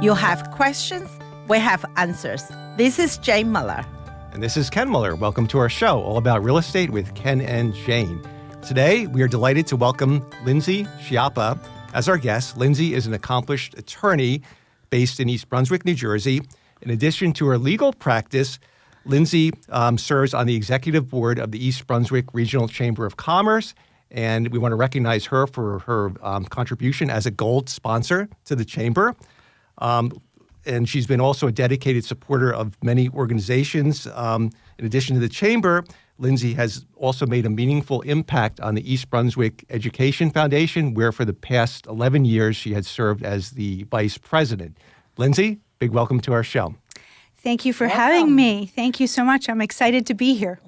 You have questions, we have answers. This is Jane Muller. And this is Ken Muller. Welcome to our show, all about real estate with Ken and Jane. Today, we are delighted to welcome Lindsay Schiappa as our guest. Lindsay is an accomplished attorney based in East Brunswick, New Jersey. In addition to her legal practice, Lindsay serves on the executive board of the East Brunswick Regional Chamber of Commerce, and we want to recognize her for her contribution as a gold sponsor to the chamber. And she's been also a dedicated supporter of many organizations. In addition to the chamber, Lindsay has also made a meaningful impact on the East Brunswick Education Foundation, where for the past 11 years she has served as the vice president. Lindsay, big welcome to our show. Thank you for having me. Thank you so much. I'm excited to be here.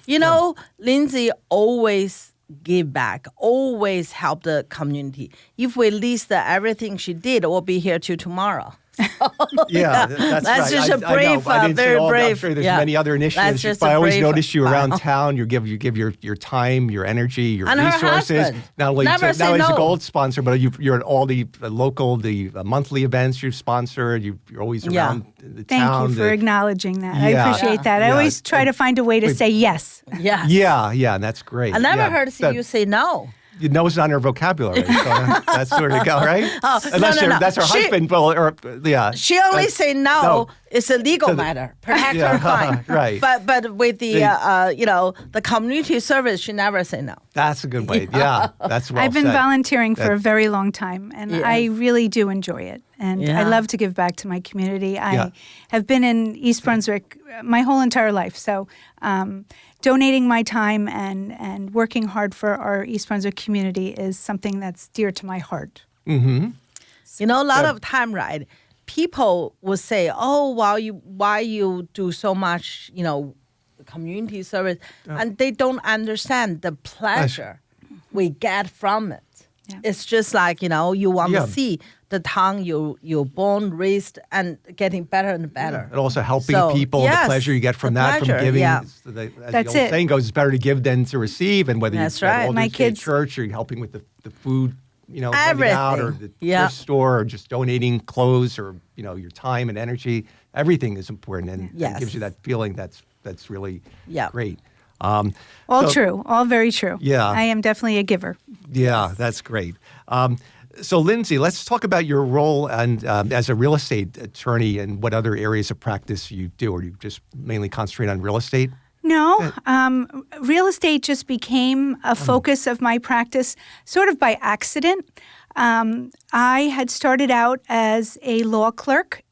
You know, Lindsay always give back, always help the community. If we list everything she did, we'll be here till tomorrow. Yeah, that's right. Just a brief, very brave. I'm sure there's yeah. many other initiatives, but I always notice you around town. You give your time, your energy, your and resources. Her Not only as no. a gold sponsor, but you're at all the local, the monthly events you sponsor. You're always around the town. Thank you for acknowledging that. I appreciate that. I always try to find a way to say yes. Yes. Yeah, and that's great. I never heard you say no. You know it's not in her vocabulary, so that's sort of go, right? Unless no. That's her husband, yeah. She only say no. It's a legal matter. Protect her fine. Right. But with the community service, she never say no. That's a good way. Yeah, that's well I've been said. volunteering for a very long time, and I really do enjoy it. And I love to give back to my community. I have been in East Brunswick my whole entire life, so donating my time and working hard for our East Brunswick community is something that's dear to my heart. Mm-hmm. You know, a lot of time, right? People will say, "Oh, why you do so much, community service," and they don't understand the pleasure we get from it. Yeah. It's just like you want to see the town you're born, raised, and getting better and better. And also helping people, the pleasure you get from that, from giving. Yeah. As the old saying goes, it's better to give than to receive. And whether that's you're right. at church or you're helping with the food, everything out, or the thrift store, or just donating clothes, or your time and energy, everything is important, and gives you that feeling that's really great. All true, all very true. Yeah, I am definitely a giver. Yeah, that's great. So, Lindsay, let's talk about your role and as a real estate attorney and what other areas of practice you do, or you just mainly concentrate on real estate? No, real estate just became a focus of my practice sort of by accident. I had started out as a law clerk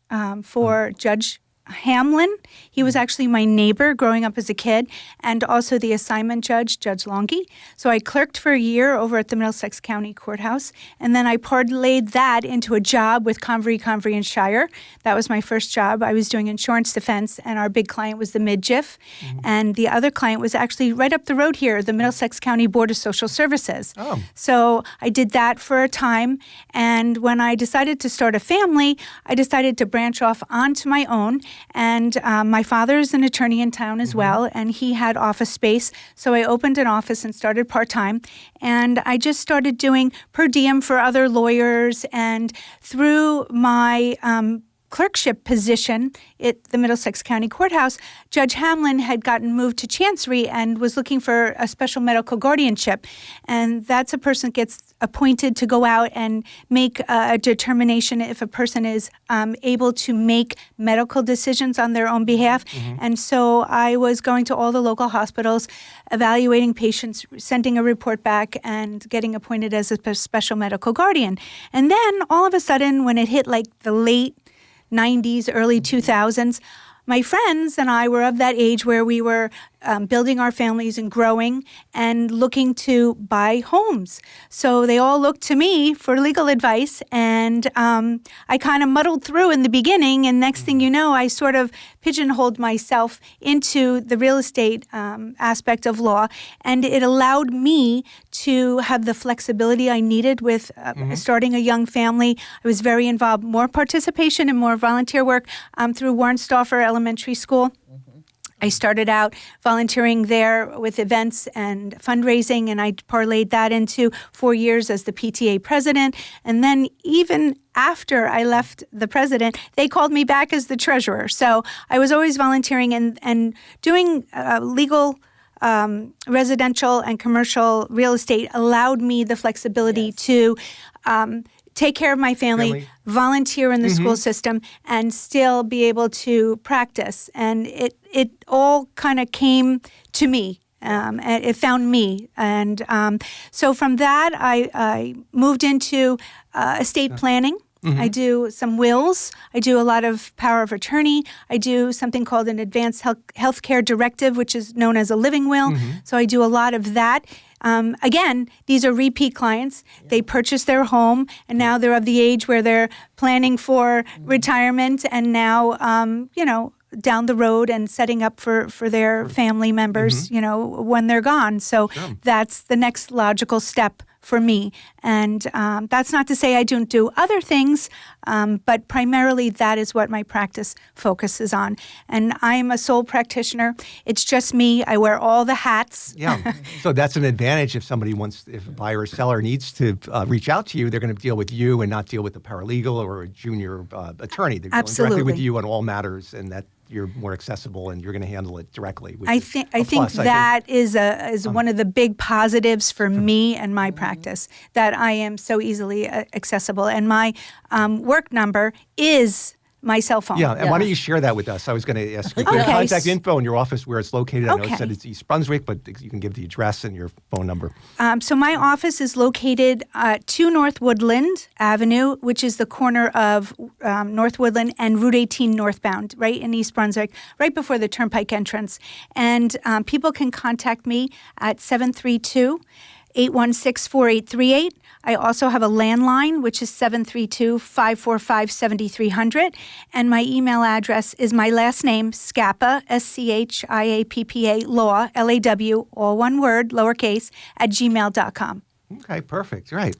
for Judge Hamlin. He was actually my neighbor growing up as a kid, and also the assignment judge, Judge Longy. So I clerked for a year over at the Middlesex County Courthouse, and then I parlayed that into a job with Convery and Shire. That was my first job. I was doing insurance defense, and our big client was the Mid-Jiff, and the other client was actually right up the road here, the Middlesex County Board of Social Services. Oh. So I did that for a time, and when I decided to start a family, I decided to branch off onto my own. And my father's an attorney in town as well, and he had office space. So I opened an office and started part-time. And I just started doing per diem for other lawyers. And through my clerkship position at the Middlesex County Courthouse, Judge Hamlin had gotten moved to Chancery and was looking for a special medical guardianship. And that's a person gets appointed to go out and make a determination if a person is able to make medical decisions on their own behalf. And so I was going to all the local hospitals, evaluating patients, sending a report back, and getting appointed as a special medical guardian. And then all of a sudden, when it hit like the late 90s, early 2000s, my friends and I were of that age where we were building our families and growing and looking to buy homes. So they all looked to me for legal advice, and I kind of muddled through in the beginning, and next thing you know, I sort of pigeonholed myself into the real estate aspect of law, and it allowed me to have the flexibility I needed with starting a young family. I was very involved, more participation and more volunteer work through Warren Stauffer Elementary School. I started out volunteering there with events and fundraising, and I parlayed that into 4 years as the PTA president. And then even after I left the president, they called me back as the treasurer. So I was always volunteering and doing legal residential and commercial real estate allowed me the flexibility to take care of my family, volunteer in the school system, and still be able to practice. And it all kind of came to me. It found me. And so from that, I moved into estate planning. I do some wills. I do a lot of power of attorney. I do something called an advanced healthcare directive, which is known as a living will. So I do a lot of that. Again, these are repeat clients. They purchased their home, and now they're of the age where they're planning for retirement, and now, down the road and setting up for their family members, when they're gone. So that's the next logical step for me. And that's not to say I don't do other things, but primarily that is what my practice focuses on. And I'm a sole practitioner. It's just me. I wear all the hats. Yeah. So that's an advantage if if a buyer or seller needs to reach out to you, they're going to deal with you and not deal with a paralegal or a junior attorney. They're dealing directly with you on all matters, and that you're more accessible and you're going to handle it directly. I think that is one of the big positives for me and my practice, that I am so easily accessible. And my work number is my cell phone. Yeah, and why don't you share that with us? I was going to ask you your contact info in your office, where it's located. I know it said it's East Brunswick, but you can give the address and your phone number. So my office is located 2 North Woodland Avenue, which is the corner of North Woodland and Route 18 northbound, right in East Brunswick, right before the Turnpike entrance. And people can contact me at 732-816-4838. I also have a landline, which is 732-545-7300. And my email address is my last name, Schiappa, Schiappa, law, Law, all one word, lowercase, @gmail.com. Okay, perfect. Right.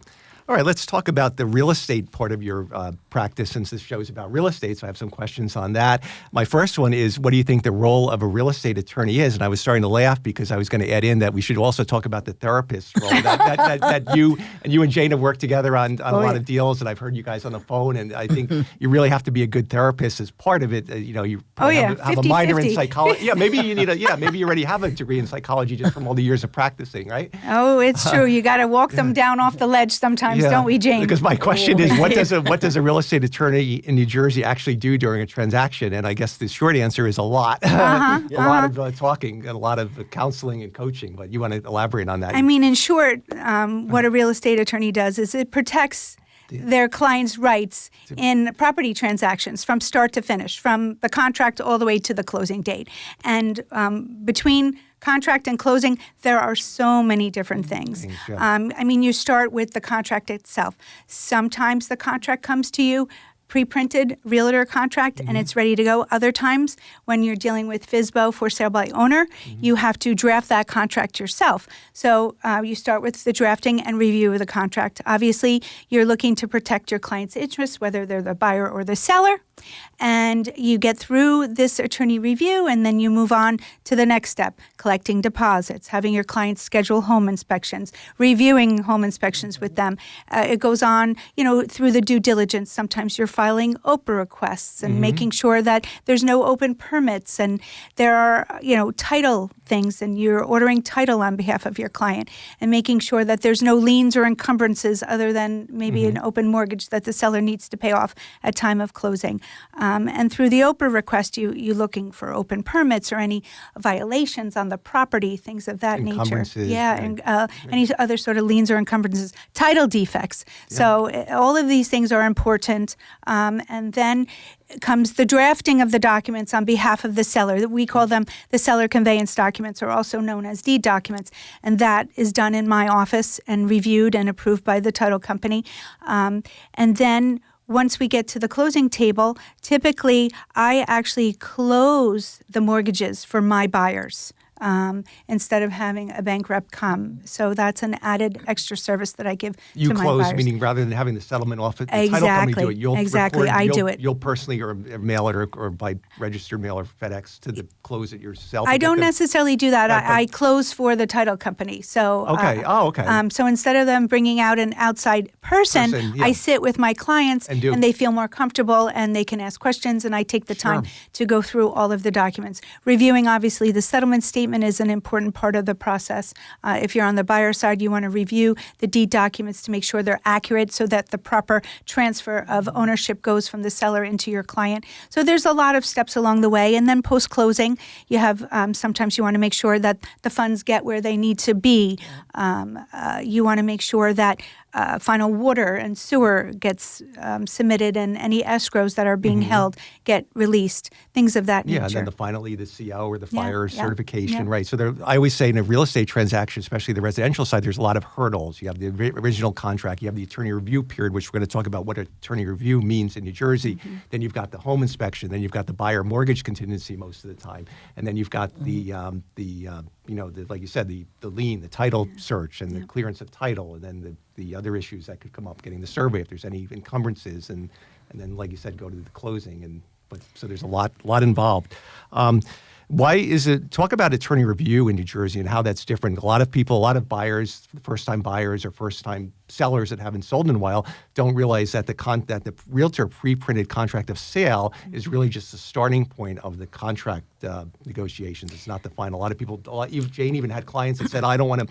All right, let's talk about the real estate part of your practice, since this show is about real estate, so I have some questions on that. My first one is, what do you think the role of a real estate attorney is? And I was starting to laugh because I was going to add in that we should also talk about the therapist role, that you and Jane have worked together on a lot of deals, and I've heard you guys on the phone, and I think you really have to be a good therapist as part of it. You probably have a minor in psychology. Yeah, maybe you need maybe you already have a degree in psychology just from all the years of practicing, right? Oh, it's true. You got to walk them down off the ledge sometimes. Don't we, Jane? Because my question is, what does a real estate attorney in New Jersey actually do during a transaction? And I guess the short answer is a lot. A lot of talking, and a lot of counseling and coaching. But you want to elaborate on that? I mean, in short, what a real estate attorney does is it protects their clients' rights in property transactions from start to finish, from the contract all the way to the closing date. And between contract and closing, there are so many different things. I mean, you start with the contract itself. Sometimes the contract comes to you pre-printed realtor contract and it's ready to go. Other times, when you're dealing with FSBO, for sale by owner, you have to draft that contract yourself. So you start with the drafting and review of the contract. Obviously, you're looking to protect your client's interests, whether they're the buyer or the seller. And you get through this attorney review, and then you move on to the next step, collecting deposits, having your clients schedule home inspections, reviewing home inspections with them. It goes on, through the due diligence. Sometimes you're filing OPA requests and making sure that there's no open permits, and there are, title things, and you're ordering title on behalf of your client and making sure that there's no liens or encumbrances other than maybe an open mortgage that the seller needs to pay off at time of closing. And through the OPA request, you're looking for open permits or any violations on the property, things of that nature. Yeah, right. And any other sort of liens or encumbrances, title defects. Yeah. So all of these things are important. And then comes the drafting of the documents on behalf of the seller. We call them the seller conveyance documents, or also known as deed documents. And that is done in my office and reviewed and approved by the title company. And then once we get to the closing table, typically I actually close the mortgages for my buyers. instead of having a bank rep come. So that's an added extra service that I give You to my close, buyers. meaning rather than having the settlement office, the Exactly. title company do it. You'll Exactly. record, I you'll, do it. You'll personally or mail it or by registered mail or FedEx to the close it yourself. I don't necessarily do that. Right, I close for the title company. So Okay. Okay. So instead of them bringing out an outside person, yeah. I sit with my clients And and they feel more comfortable and they can ask questions, and I take the time to go through all of the documents. Reviewing, obviously, the settlement statement is an important part of the process. If you're on the buyer side, you want to review the deed documents to make sure they're accurate so that the proper transfer of ownership goes from the seller into your client. So there's a lot of steps along the way. And then post-closing, you have sometimes you want to make sure that the funds get where they need to be. You want to make sure that final water and sewer gets submitted and any escrows that are being held get released, things of that nature. Yeah, and then finally the CO or the fire yeah, certification, yeah. right? So I always say in a real estate transaction, especially the residential side, there's a lot of hurdles. You have the original contract, you have the attorney review period, which we're going to talk about what attorney review means in New Jersey. Then you've got the home inspection, then you've got the buyer mortgage contingency most of the time, and then you've got like you said, the lien, the title search, and the clearance of title, and then the other issues that could come up, getting the survey if there's any encumbrances, and then, like you said, go to the closing. So there's a lot involved. Why is it? Talk about attorney review in New Jersey and how that's different. A lot of buyers, first-time buyers or first-time sellers that haven't sold in a while, don't realize that the realtor pre-printed contract of sale is really just the starting point of the contract negotiations. It's not the final. A lot of people, Jane even had clients that said, I don't want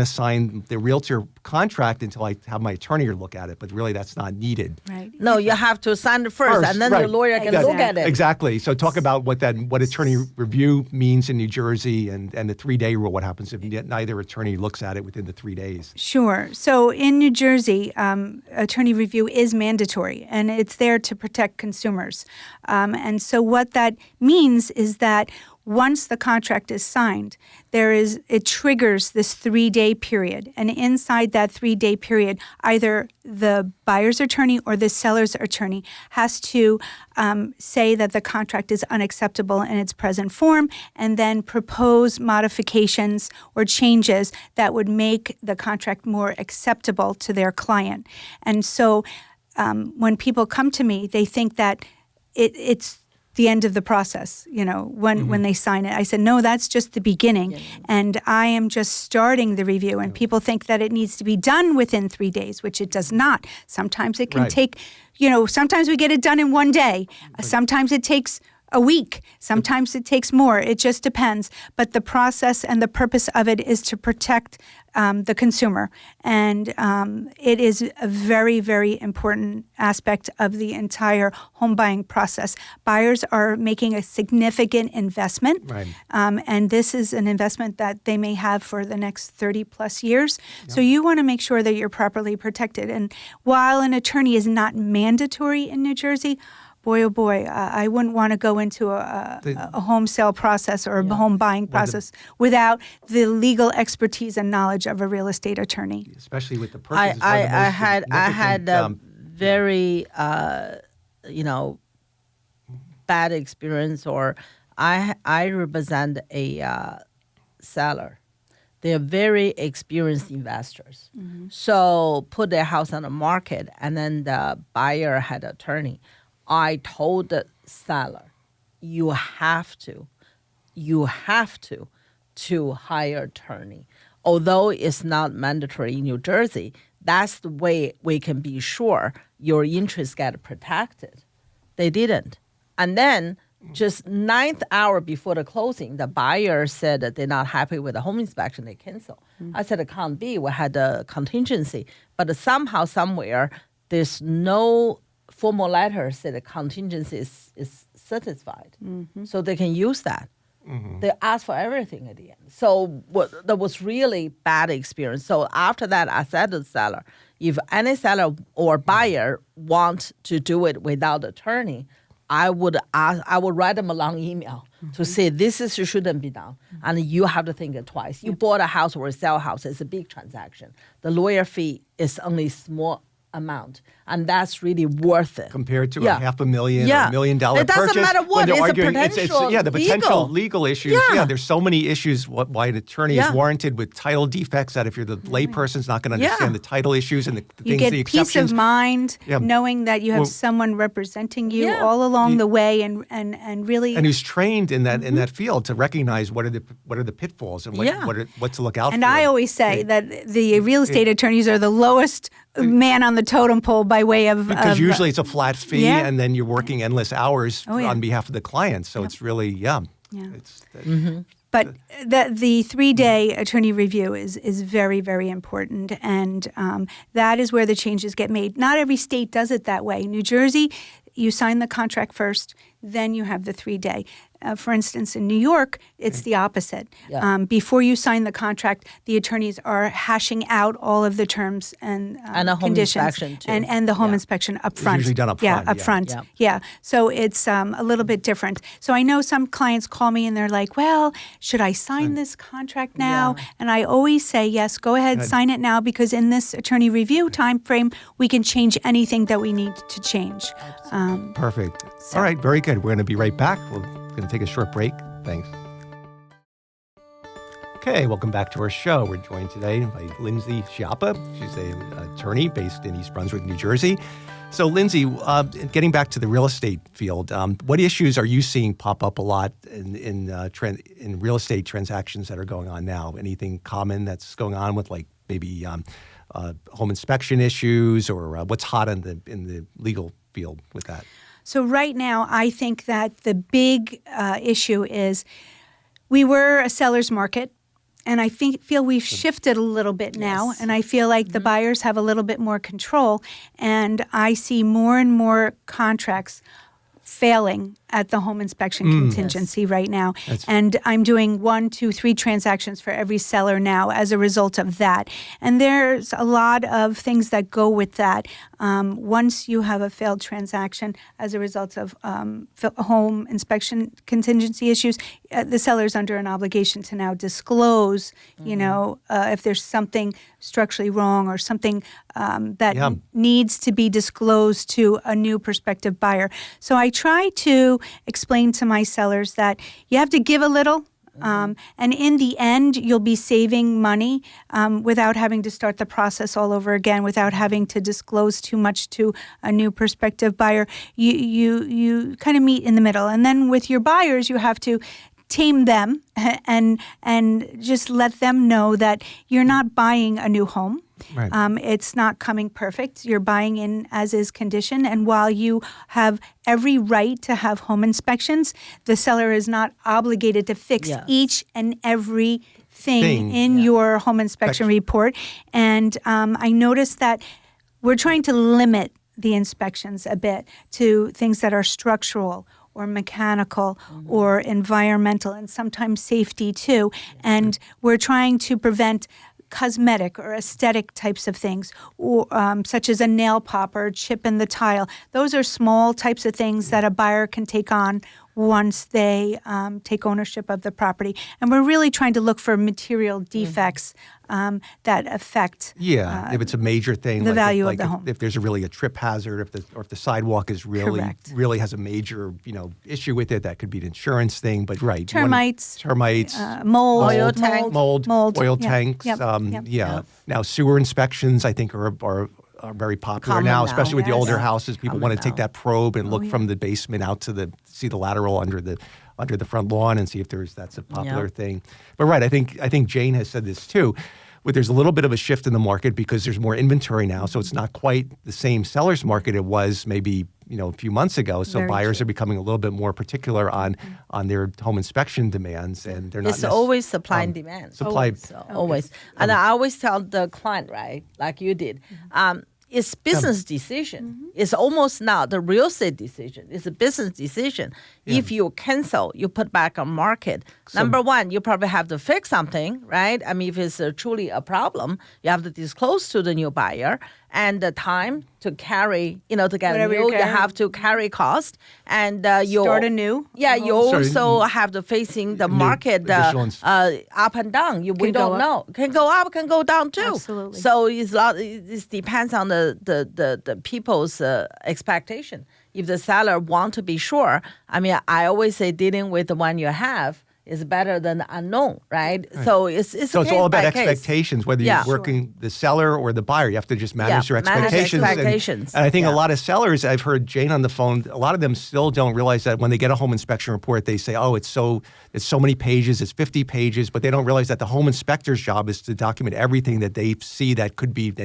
to sign the realtor contract until I have my attorney look at it. But really, that's not needed. Right. No, you have to sign it first and then right. your lawyer can Exactly. look at it. Exactly. So talk about what attorney review means in New Jersey and the 3-day rule. What happens if neither attorney looks at it within the 3 days? Sure. So in New Jersey, attorney review is mandatory, and it's there to protect consumers. And so what that means is that once the contract is signed, it triggers this 3-day period. And inside that 3-day period, either the buyer's attorney or the seller's attorney has to say that the contract is unacceptable in its present form and then propose modifications or changes that would make the contract more acceptable to their client. And so when people come to me, they think that it's the end of the process, when they sign it. I said, no, that's just the beginning. And I am just starting the review. And people think that it needs to be done within 3 days, which it does not. Sometimes it can take, sometimes we get it done in 1 day. Sometimes it takes a week. Sometimes it takes more. It just depends. But the process and the purpose of it is to protect the consumer. And it is a very, very important aspect of the entire home buying process. Buyers are making a significant investment. Right. And this is an investment that they may have for the next 30 plus years. Yep. So you want to make sure that you're properly protected. And while an attorney is not mandatory in New Jersey, boy, oh boy, I wouldn't want to go into a home sale process or a home buying process without the legal expertise and knowledge of a real estate attorney. Especially with the purchase. I had a very bad experience, or I represent a seller. They are very experienced investors. Mm-hmm. So put their house on the market, and then the buyer had an attorney. I told the seller, you have to hire attorney. Although it's not mandatory in New Jersey, that's the way we can be sure your interests get protected. They didn't. And then just 9th hour before the closing, the buyer said that they're not happy with the home inspection, they cancel. Mm-hmm. I said, it can't be. We had a contingency. But somehow, somewhere, there's no formal letter said the contingency is satisfied. Mm-hmm. So they can use that. Mm-hmm. They ask for everything at the end. So that was really bad experience. So after that, I said to the seller, if any seller or buyer want to do it without attorney, I would write them a long email to say shouldn't be done. Mm-hmm. And you have to think it twice. You bought a house or sell a house, it's a big transaction. The lawyer fee is only small amount, and that's really worth it compared to a $500,000 or $1 million It doesn't purchase. matter what, when they're it's arguing, a potential the potential legal issues. Yeah. There's so many issues why an attorney is warranted with title defects that if you're the layperson's not going to understand the title issues and the you things, get the exceptions. peace of mind knowing that you have someone representing you all along the way and really and who's trained in that in that field to recognize what are the pitfalls and what to look out for. And I always say that the real estate attorneys are the lowest man on the totem pole by way of because usually it's a flat fee and then you're working endless hours on behalf of the client. So it's really It's, But the 3-day attorney review is very, very important, and that is where the changes get made. Not every state does it that way. New Jersey, you sign the contract first, then you have the 3-day. For instance, in New York, it's the opposite. Yeah. Before you sign the contract, the attorneys are hashing out all of the terms and a home conditions inspection too. and the home inspection up front. It's usually done up front. Up front. Yeah. So it's a little bit different. So I know some clients call me and they're like, "Well, should I sign this contract now?" And I always say, "Yes, go ahead, sign it now, because in this attorney review time frame, we can change anything that we need to change." Perfect. All right, very good. We're going to be right back. We're going to take a short break. Thanks. Okay, welcome back to our show. We're joined today by Lindsay Schiappa. She's an attorney based in East Brunswick, New Jersey. So, Lindsay, getting back to the real estate field, what issues are you seeing pop up a lot in real estate transactions that are going on now? Anything common that's going on with, like, maybe home inspection issues, or what's hot in the legal field with that? So right now, I think that the big issue is we were a seller's market, and I feel we've shifted a little bit now, and I feel like the buyers have a little bit more control, and I see more and more contracts failing at the home inspection contingency right now. And I'm doing 1, 2, 3 transactions for every seller now as a result of that. And there's a lot of things that go with that. Once you have a failed transaction as a result of home inspection contingency issues, the seller's under an obligation to now disclose, if there's something structurally wrong or something that needs to be disclosed to a new prospective buyer. So I try to explain to my sellers that you have to give a little, and in the end, you'll be saving money without having to start the process all over again, without having to disclose too much to a new prospective buyer. You kind of meet in the middle. And then with your buyers, you have to tame them and just let them know that you're not buying a new home. Right. It's not coming perfect. You're buying in as is condition. And while you have every right to have home inspections, the seller is not obligated to fix each and every thing in your home inspection report. And I noticed that we're trying to limit the inspections a bit to things that are structural or mechanical or environmental, and sometimes safety too. And we're trying to prevent cosmetic or aesthetic types of things, or such as a nail pop or a chip in the tile. Those are small types of things that a buyer can take on once they take ownership of the property. And we're really trying to look for material defects that affect if it's a major thing, the value of the home. If there's really a trip hazard, if the sidewalk is really has a major issue with it, that could be an insurance thing. But termites, mold, oil tanks. Now sewer inspections, I think, are very popular now, especially with the older houses. People want to take that probe and look from the basement out to see the lateral under the front lawn and see if that's a popular thing. But I think Jane has said this too. There's a little bit of a shift in the market because there's more inventory now, so it's not quite the same seller's market it was maybe a few months ago. So buyers are becoming a little bit more particular on their home inspection demands, and they're not. It's always supply and demand. Always. And I always tell the client, right, like you did. It's business decision. It's almost not the real estate decision. It's a business decision. If you cancel, you put back on market. Number one, you probably have to fix something, right? I mean, if it's truly a problem, you have to disclose to the new buyer. And the time, to carry, to get Whatever new, you're you carrying. have to carry cost, and you Start anew. Yeah, you Sorry, also have to facing the market additional up and down. We Can go don't up. know. Can go up, can go down too. Absolutely. So it depends on the people's expectation. If the seller want to be sure, I always say dealing with the one you have is better than the unknown, right? So it's So it's all about case by case. expectations, whether Yeah. you're working the seller or the buyer. You have to just manage your manage expectations. expectations. And I think a Yeah. lot of sellers, I've heard Jane on the phone, a lot of them still don't realize that when they get a home inspection report, they say, oh, it's so many pages, it's 50 pages, but they don't realize that the home inspector's job is to document everything that they see that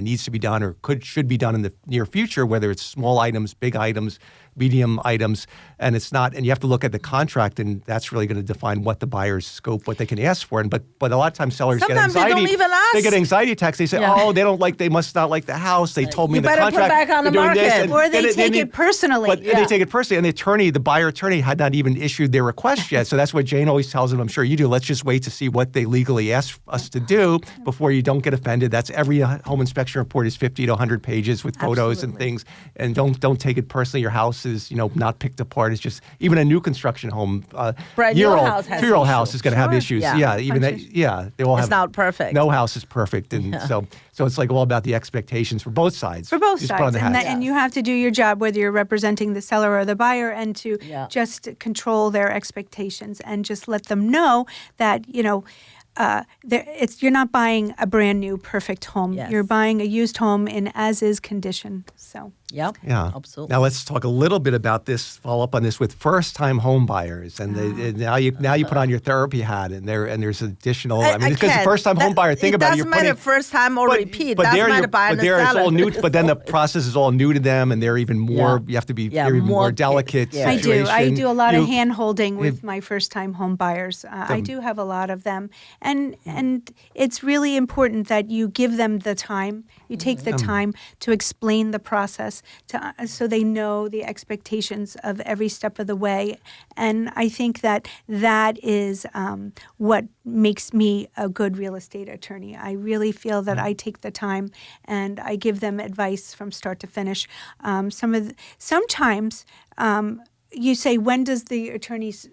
needs to be done or should be done in the near future, whether it's small items, big items, medium items, and you have to look at the contract, and that's really going to define what the buyer's scope, what they can ask for. But a lot of times sellers Sometimes get anxiety. they don't even ask. They get anxiety attacks. They say, Yeah. oh, they must not like the house. They told me You in the better put contract. it back on the they're doing this, market. and Or they then take it personally. But they take it personally, and the buyer attorney had not even issued their request yet. So that's what Jane always tells them. I'm sure you do. Let's just wait to see what they legally ask us to do before you don't get offended. That's every home inspection report is 50 to 100 pages with photos and things. And don't take it personally. Your house is not picked apart. It's just even a new construction home, Brand new house has 2-year-old issues. house is going to have Sure. issues. Yeah. Even that. Yeah, they all have. It's not perfect. No house is perfect, and so it's like all about the expectations for both sides. For both Just put on sides. the And, hat. and you have to do your job, whether you're representing the seller or the buyer, and to Yeah. just control their expectations and just let them know that, you're not buying a brand new perfect home. Yes. You're buying a used home in as-is condition. So Yep. Yeah, Absolutely. Now let's talk a little bit about this. Follow up on this with first-time home buyers, and now you put on your therapy hat, and there's additional. Because the first-time home buyer, think about it. It doesn't matter first time or repeat. Doesn't matter buying there and it's all selling. new. But then the process is all new to them, and they're even more. Yeah. You have to be Yeah, even more more delicate. yeah. I do. I do a lot of You- hand-holding with my first-time home buyers. I do have a lot of them. And it's really important that you give them the time. You take the time to explain the process so they know the expectations of every step of the way. And I think that is what makes me a good real estate attorney. I really feel that I take the time and I give them advice from start to finish. Sometimes you say, when does the attorney's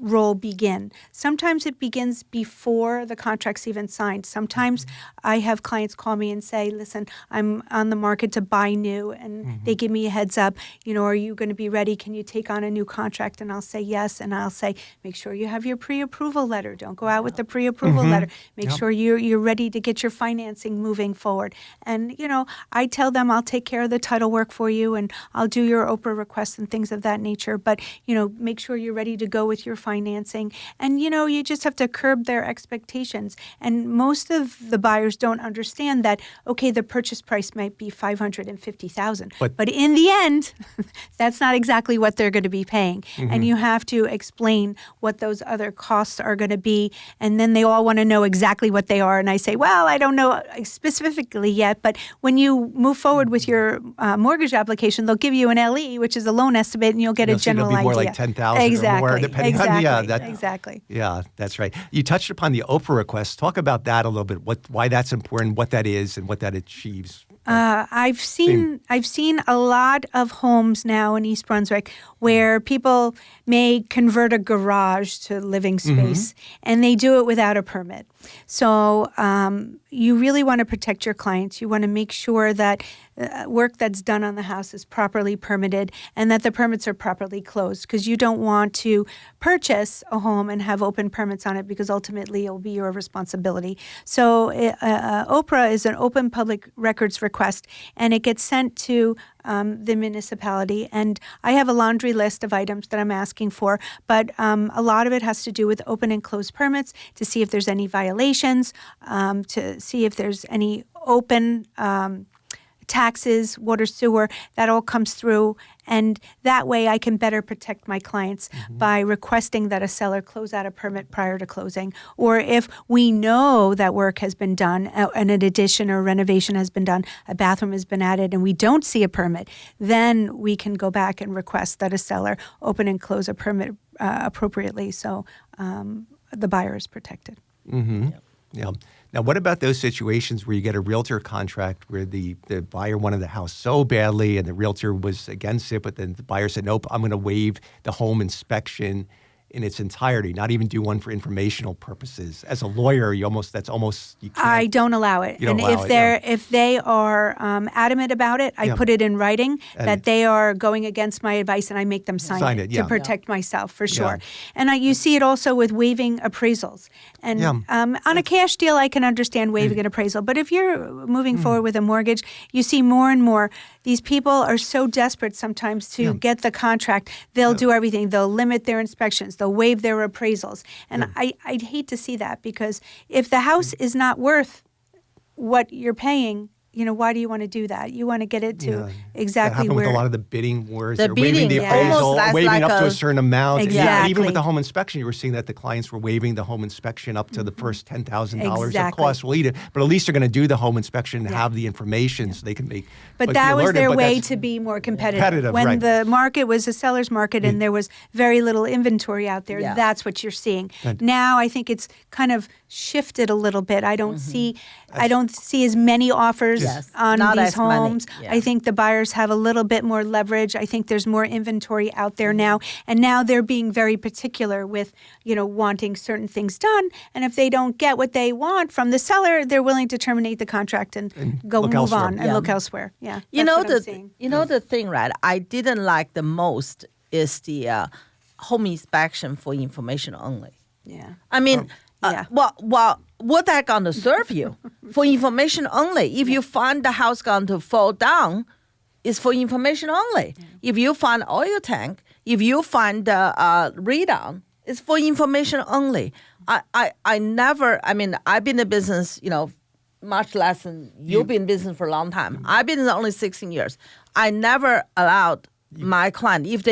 role begin? Sometimes it begins before the contract's even signed. Sometimes I have clients call me and say, listen, I'm on the market to buy new, and they give me a heads up, are you going to be ready? Can you take on a new contract? And I'll say yes, and I'll say, make sure you have your pre-approval letter. Don't go out with the pre-approval letter. Make sure you're ready to get your financing moving forward. And, I tell them I'll take care of the title work for you, and I'll do your Oprah requests and things of that nature. But, make sure you're ready to go with your financing. And, you just have to curb their expectations. And most of the buyers don't understand that, okay, the purchase price might be $550,000. But in the end, that's not exactly what they're going to be paying. And you have to explain what those other costs are going to be. And then they all want to know exactly what they are. And I say, well, I don't know specifically yet. But when you move forward with your mortgage application, they'll give you an LE, which is a loan estimate, and you'll get a general it'll be more idea. like 10,000 or more, depending on Exactly. Yeah, that's right. You touched upon the Oprah request. Talk about that a little bit. Why that's important, what that is, and what that achieves. I've seen a lot of homes now in East Brunswick where people may convert a garage to living space, and they do it without a permit. So you really want to protect your clients. You want to make sure that work that's done on the house is properly permitted and that the permits are properly closed, because you don't want to purchase a home and have open permits on it, because ultimately it will be your responsibility. So OPRA is an open public records request, and it gets sent to the municipality. And I have a laundry list of items that I'm asking for, but a lot of it has to do with open and closed permits, to see if there's any violations, to see if there's any open taxes, water, sewer, that all comes through. And that way I can better protect my clients by requesting that a seller close out a permit prior to closing. Or if we know that work has been done, an addition or renovation has been done, a bathroom has been added, and we don't see a permit, then we can go back and request that a seller open and close a permit appropriately, so the buyer is protected. Yeah. Now, what about those situations where you get a realtor contract where the buyer wanted the house so badly and the realtor was against it, but then the buyer said, nope, I'm going to waive the home inspection in its entirety, not even do one for informational purposes. As a lawyer, you can't. I don't allow it. And if they are adamant about it, I put it in writing that they are going against my advice, and I make them sign it to protect myself for sure. And you see it also with waiving appraisals. And on a cash deal, I can understand waiving an appraisal. But if you're moving forward with a mortgage, you see more and more these people are so desperate sometimes to get the contract. They'll do everything. They'll limit their inspections. They'll waive their appraisals. And I'd hate to see that, because if the house is not worth what you're paying, why do you want to do that? You want to get it to exactly where. With a lot of the bidding wars. The bidding, waiving the appraisal, waiving up to a certain amount. Exactly. Yeah, even with the home inspection, you were seeing that the clients were waiving the home inspection up to the first $10,000 of cost. But at least they're going to do the home inspection and have the information so they can make. But that was their way to be more competitive. When the market was a seller's market and there was very little inventory out there, that's what you're seeing. Now I think it's kind of shifted a little bit. I don't see as many offers on these homes. I think the buyers have a little bit more leverage. I think there's more inventory out there now, and now they're being very particular with wanting certain things done. And if they don't get what they want from the seller, they're willing to terminate the contract and move elsewhere. on and look elsewhere. Yeah, the thing, right? I didn't like the most is the home inspection for information only. Yeah, I mean. What that going to serve you? For information only. If you find the house going to fall down, it's for information only. If you find oil tank, if you find the readown, it's for information only. I've been in business, much less than you've been in business for a long time. I've been in only 16 years. I never allowed my client, if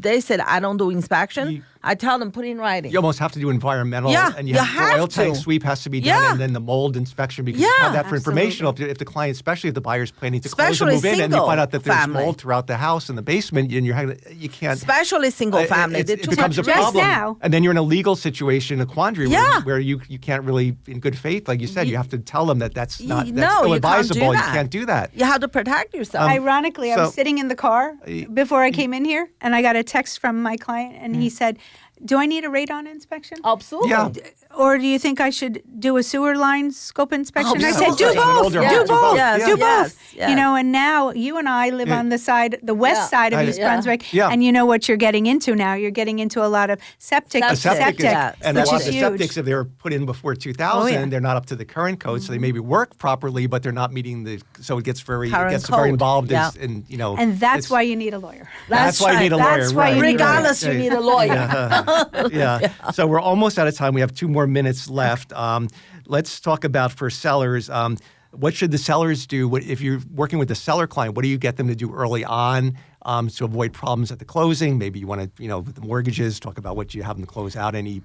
they said I don't do inspection, I tell them put in writing. You almost have to do environmental, and you have the oil to. tank sweep has to be done, and then the mold inspection, because you have that for informational. If the client, especially if the buyer's planning to close and move in, and you find out that there's mold throughout the house in the basement, and you can't. Especially single family, it becomes a problem, and then you're in a legal situation, a quandary, where you can't really, in good faith, like you said, you have to tell them that's ill-advisable. You can't do that. You have to protect yourself. Ironically, I was sitting in the car before I came in here, and I got a text from my client, and he said, do I need a radon inspection? Absolutely. Yeah. Or do you think I should do a sewer line scope inspection? Absolutely. I said, do both. Do both. Yes. Do both. Yes. And now you and I live on the west side of East Brunswick, and you know what you're getting into now. You're getting into a lot of septic, and which a lot of is the huge. septics, if they were put in before 2000, they're not up to the current code, so they maybe work properly, but they're not meeting so it gets very involved. And that's why you need a lawyer. That's why you need a lawyer. That's why regardless, you need a lawyer. So we're almost out of time. We have 2 more minutes left. Let's talk about for sellers. What should the sellers do? If you're working with the seller client, what do you get them to do early on to avoid problems at the closing? Maybe you want to, with the mortgages, talk about what you have them to close out, any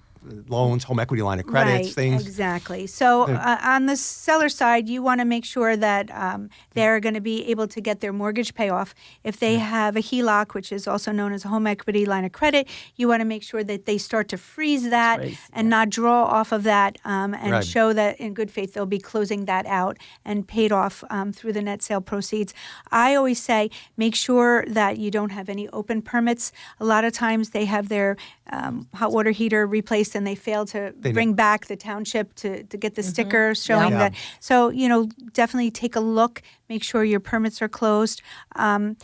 loans, home equity line of credits, things. Exactly. So on the seller side, you want to make sure that they're going to be able to get their mortgage payoff. If they have a HELOC, which is also known as a home equity line of credit, you want to make sure that they start to freeze that and not draw off of that and show that in good faith they'll be closing that out and paid off through the net sale proceeds. I always say make sure that you don't have any open permits. A lot of times they have their hot water heater replaced and they fail to bring back the township to get the sticker showing that. So, definitely take a look, make sure your permits are closed. What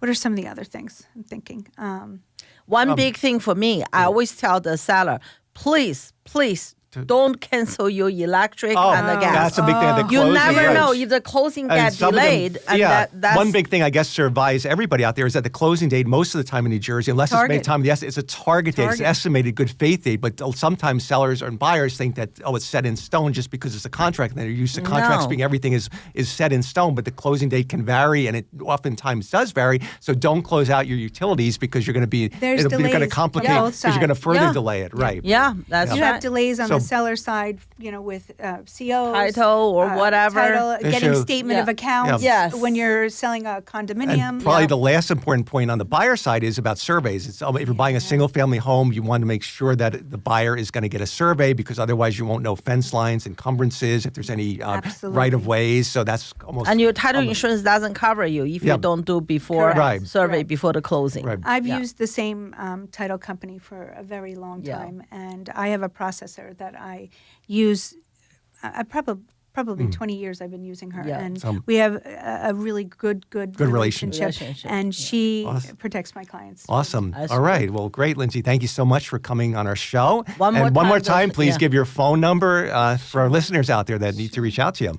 are some of the other things I'm thinking? One big thing for me, I always tell the seller, please, don't cancel your electric and the gas. That's a big thing at the closing. You never know if the closing gets delayed. That's one big thing I guess to advise everybody out there is that the closing date most of the time in New Jersey, unless it's made time, it's a target date. It's an estimated good faith date. But sometimes sellers and buyers think that, it's set in stone just because it's a contract. And they're used to contracts being everything is set in stone. But the closing date can vary, and it oftentimes does vary. So don't close out your utilities because you're going to be, you're going to complicate because you're going to further delay it. Yeah, that's right. You have delays on the the seller side, with COs, title or whatever. Getting statement of accounts. Yes. When you're selling a condominium. And probably the last important point on the buyer side is about surveys. It's, if you're buying a single-family home, you want to make sure that the buyer is going to get a survey because otherwise you won't know fence lines, encumbrances, if there's any right-of-ways. So that's almost... And your title insurance doesn't cover you if you don't do before survey before the closing. Right. I've used the same title company for a very long time, and I have a processor that I use. I probably 20 years I've been using her, and we have a really good relationship. And she protects my clients. Awesome. All right. Well, great, Lindsay. Thank you so much for coming on our show. One more time, please give your phone number for our listeners out there that need to reach out to you.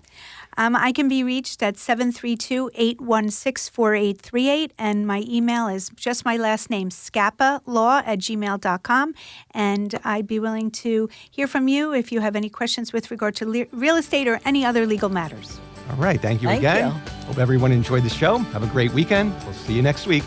I can be reached at 732-816-4838, and my email is just my last name, schiappalaw@gmail.com, and I'd be willing to hear from you if you have any questions with regard to real estate or any other legal matters. All right. Thank you again. Hope everyone enjoyed the show. Have a great weekend. We'll see you next week.